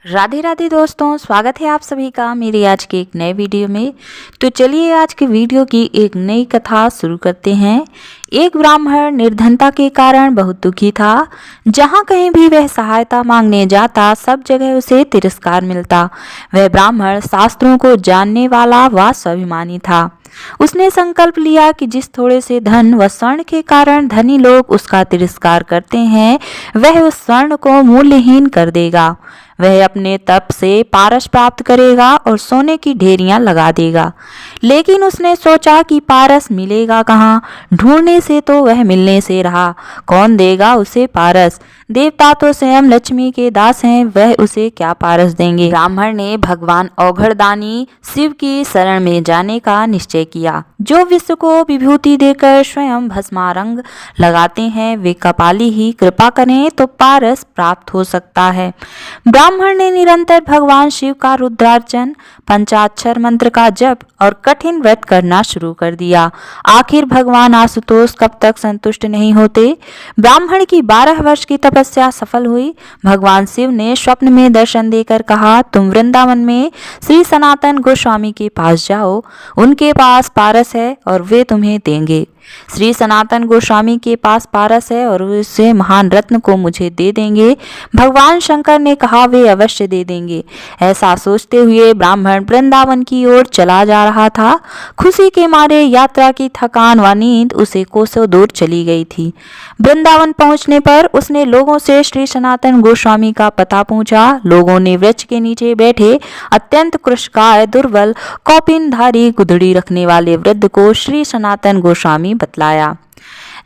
राधे राधे दोस्तों, स्वागत है आप सभी का मेरी आज के एक नए वीडियो में। तो चलिए आज के वीडियो की एक नई कथा शुरू करते हैं। एक ब्राह्मण निर्धनता के कारण बहुत दुखी था। जहाँ कहीं भी वह सहायता मांगने जाता सब जगह उसे तिरस्कार मिलता। वह ब्राह्मण शास्त्रों को जानने वाला व स्वाभिमानी था। उसने संकल्प लिया कि जिस थोड़े से धन व स्वर्ण के कारण धनी लोग उसका तिरस्कार करते हैं, वह उस स्वर्ण को मूल्यहीन कर देगा। वह अपने तप से पारस प्राप्त करेगा और सोने की ढेरियां लगा देगा। लेकिन उसने सोचा कि पारस मिलेगा कहाँ? ढूंढने से तो वह मिलने से रहा। कौन देगा उसे पारस? देवता तो स्वयं लक्ष्मी के दास हैं, वह उसे क्या पारस देंगे? ब्राह्मण ने भगवान औघड़दानी शिव की शरण में जाने का निश्चय किया। जो विश्व को विभूति देकर स्वयं भस्मारंग लगाते हैं, वे कपाली ही कृपा करें तो पारस प्राप्त हो सकता है। ब्राह्मण ने निरंतर भगवान शिव का रुद्रार्चन, पंचाक्षर मंत्र का जप और कठिन व्रत करना शुरू कर दिया। आखिर भगवान आशुतोष कब तक संतुष्ट नहीं होते। ब्राह्मण की 12 वर्ष की तपस्या सफल हुई। भगवान शिव ने स्वप्न में दर्शन देकर कहा, तुम वृंदावन में श्री सनातन गोस्वामी के पास जाओ। उनके पास पारस है और वे तुम्हें देंगे। श्री सनातन गोस्वामी के पास पारस है और उसे महान रत्न को मुझे दे देंगे। भगवान शंकर ने कहा, वे अवश्य दे देंगे। ऐसा सोचते हुए ब्राह्मण वृंदावन की ओर चला जा रहा था। खुशी के मारे यात्रा की थकान व नींद उसे कोसों दूर चली गई थी। वृंदावन पहुंचने पर उसने लोगों से श्री सनातन गोस्वामी का पता पूछा। लोगों ने वृक्ष के नीचे बैठे अत्यंत कृशकाय, दुर्बल, कौपीनधारी गुदड़ी रखने वाले वृद्ध को श्री सनातन गोस्वामी बतलाया।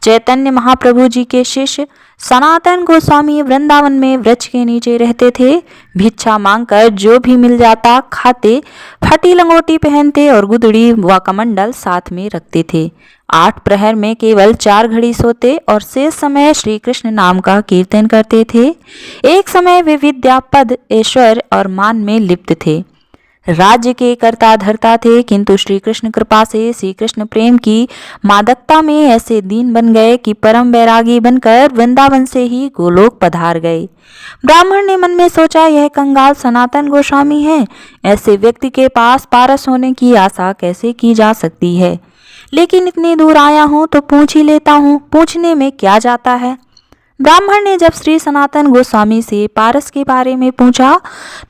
चैतन्य महाप्रभु जी के शिष्य सनातन गोस्वामी वृंदावन में वृक्ष के नीचे रहते थे। भिक्षा मांगकर जो भी मिल जाता खाते, फटी लंगोटी पहनते और गुदड़ी व कमंडल साथ में रखते थे। 8 प्रहर में केवल 4 घड़ी सोते और शेष समय श्री कृष्ण नाम का कीर्तन करते थे। एक समय वे विद्या, पद, ऐश्वर्य और मान में लिप्त थे। राज्य के कर्ता धर्ता थे, किंतु श्री कृष्ण कृपा से श्री कृष्ण प्रेम की मादकता में ऐसे दीन बन गए कि परम वैरागी बनकर वृंदावन से ही गोलोक पधार गए। ब्राह्मण ने मन में सोचा, यह कंगाल सनातन गोस्वामी है। ऐसे व्यक्ति के पास पारस होने की आशा कैसे की जा सकती है? लेकिन इतनी दूर आया हूँ तो पूछ ही लेता हूँ, पूछने में क्या जाता है। ब्राह्मण ने जब श्री सनातन गोस्वामी से पारस के बारे में पूछा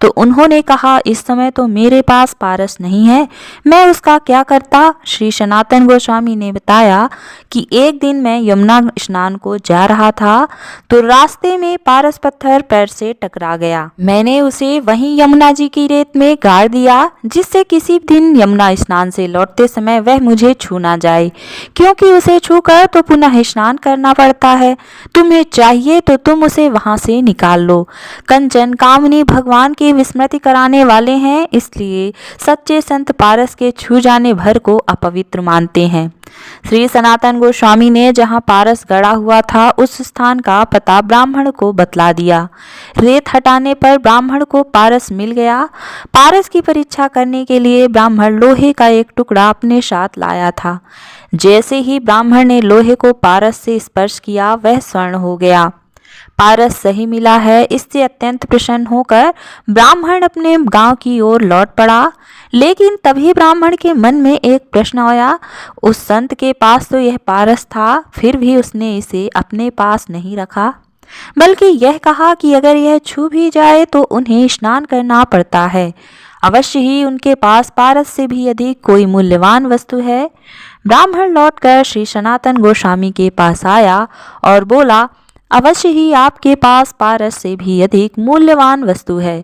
तो उन्होंने कहा, इस समय तो मेरे पास पारस नहीं है, मैं उसका क्या करता? श्री सनातन गोस्वामी ने बताया कि एक दिन मैं यमुना स्नान को जा रहा था तो रास्ते में पारस पत्थर पैर से टकरा गया। मैंने उसे वहीं यमुना जी की रेत में गाड़ दिया, जिससे किसी दिन यमुना स्नान से लौटते समय वह मुझे छू ना जाए, क्योंकि उसे छूकर तो पुनः स्नान करना पड़ता है। तुम्हें चाहिए तो तुम उसे वहां से निकाल लो। कंचन कामनी भगवान की विस्मृति कराने वाले हैं, इसलिए सच्चे संत पारस के छू जाने भर को अपवित्र मानते हैं। श्री सनातन गोस्वामी ने जहां पारस गड़ा हुआ था उस स्थान का पता ब्राह्मण को बतला दिया। रेत हटाने पर ब्राह्मण को पारस मिल गया। पारस की परीक्षा करने के लिए ब्राह्मण लोहे का एक टुकड़ा अपने साथ लाया था। जैसे ही ब्राह्मण ने लोहे को पारस से स्पर्श किया, वह स्वर्ण हो गया। पारस सही मिला है, इससे अत्यंत प्रसन्न होकर ब्राह्मण अपने गांव की ओर लौट पड़ा। लेकिन तभी ब्राह्मण के मन में एक प्रश्न आया। उस संत के पास तो यह पारस था, फिर भी उसने इसे अपने पास नहीं रखा, बल्कि यह कहा कि अगर यह छू भी जाए तो उन्हें स्नान करना पड़ता है। अवश्य ही उनके पास पारस से भी अधिक कोई मूल्यवान वस्तु है। ब्राह्मण लौटकर श्री सनातन गोस्वामी के पास आया और बोला, अवश्य ही आपके पास पारस से भी अधिक मूल्यवान वस्तु है,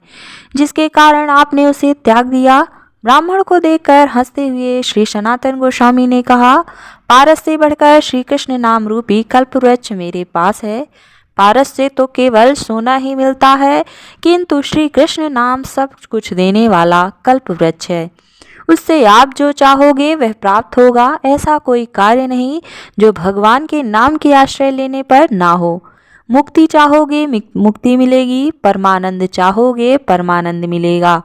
जिसके कारण आपने उसे त्याग दिया। ब्राह्मण को देखकर हंसते हुए श्री सनातन गोस्वामी ने कहा, पारस से बढ़कर श्री कृष्ण नाम रूपी कल्पवृक्ष मेरे पास है। पारस से तो केवल सोना ही मिलता है, किंतु श्री कृष्ण नाम सब कुछ देने वाला कल्पवृक्ष है। उससे आप जो चाहोगे वह प्राप्त होगा। ऐसा कोई कार्य नहीं जो भगवान के नाम के आश्रय लेने पर ना हो। मुक्ति चाहोगे मुक्ति मिलेगी, परमानंद चाहोगे परमानंद मिलेगा,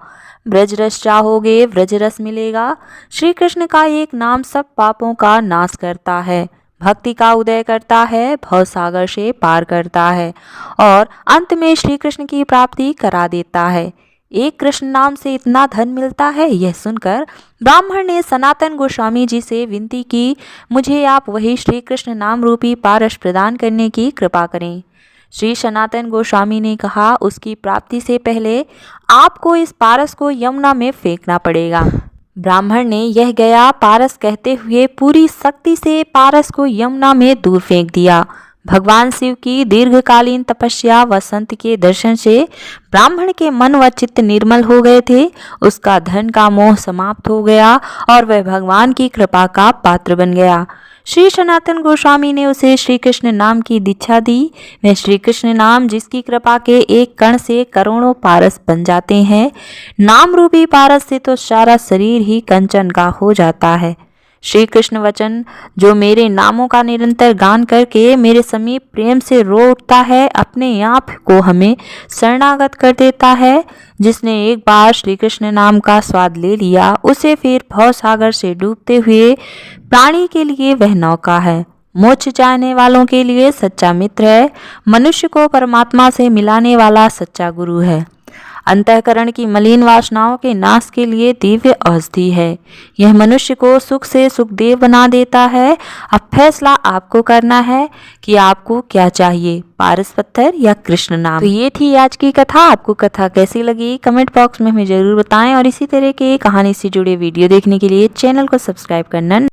ब्रजरस चाहोगे ब्रजरस मिलेगा। श्री कृष्ण का एक नाम सब पापों का नाश करता है। भक्ति का उदय करता है, भव सागर से पार करता है और अंत में श्री कृष्ण की प्राप्ति करा देता है। एक कृष्ण नाम से इतना धन मिलता है, यह सुनकर ब्राह्मण ने सनातन गोस्वामी जी से विनती की, मुझे आप वही श्री कृष्ण नाम रूपी पारस प्रदान करने की कृपा करें। श्री सनातन गोस्वामी ने कहा, उसकी प्राप्ति से पहले आपको इस पारस को यमुना में फेंकना पड़ेगा। ब्राह्मण ने यह गया पारस कहते हुए पूरी शक्ति से पारस को यमुना में दूर फेंक दिया। भगवान शिव की दीर्घकालीन तपस्या व संत के दर्शन से ब्राह्मण के मन व चित्त निर्मल हो गए थे। उसका धन का मोह समाप्त हो गया और वह भगवान की कृपा का पात्र बन गया। श्री सनातन गोस्वामी ने उसे श्री कृष्ण नाम की दीक्षा दी। वह श्री कृष्ण नाम जिसकी कृपा के एक कण से करोड़ों पारस बन जाते हैं। नाम रूपी पारस से तो सारा शरीर ही कंचन का हो जाता है। श्री कृष्ण वचन जो मेरे नामों का निरंतर गान करके मेरे समीप प्रेम से रो उठता है, अपने आप को हमें शरणागत कर देता है। जिसने एक बार श्री कृष्ण नाम का स्वाद ले लिया, उसे फिर भव सागर से डूबते हुए प्राणी के लिए वह नौका है। मोक्ष चाहने वालों के लिए सच्चा मित्र है। मनुष्य को परमात्मा से मिलाने वाला सच्चा गुरु है। अंतःकरण की मलिन वासनाओं के नाश के लिए दिव्य औषधि है। यह मनुष्य को सुख से सुखदेव बना देता है। अब फैसला आपको करना है कि आपको क्या चाहिए, पारस पत्थर या कृष्ण नाम। तो ये थी आज की कथा। आपको कथा कैसी लगी कमेंट बॉक्स में हमें जरूर बताएं और इसी तरह के कहानी से जुड़े वीडियो देखने के लिए चैनल को सब्सक्राइब करना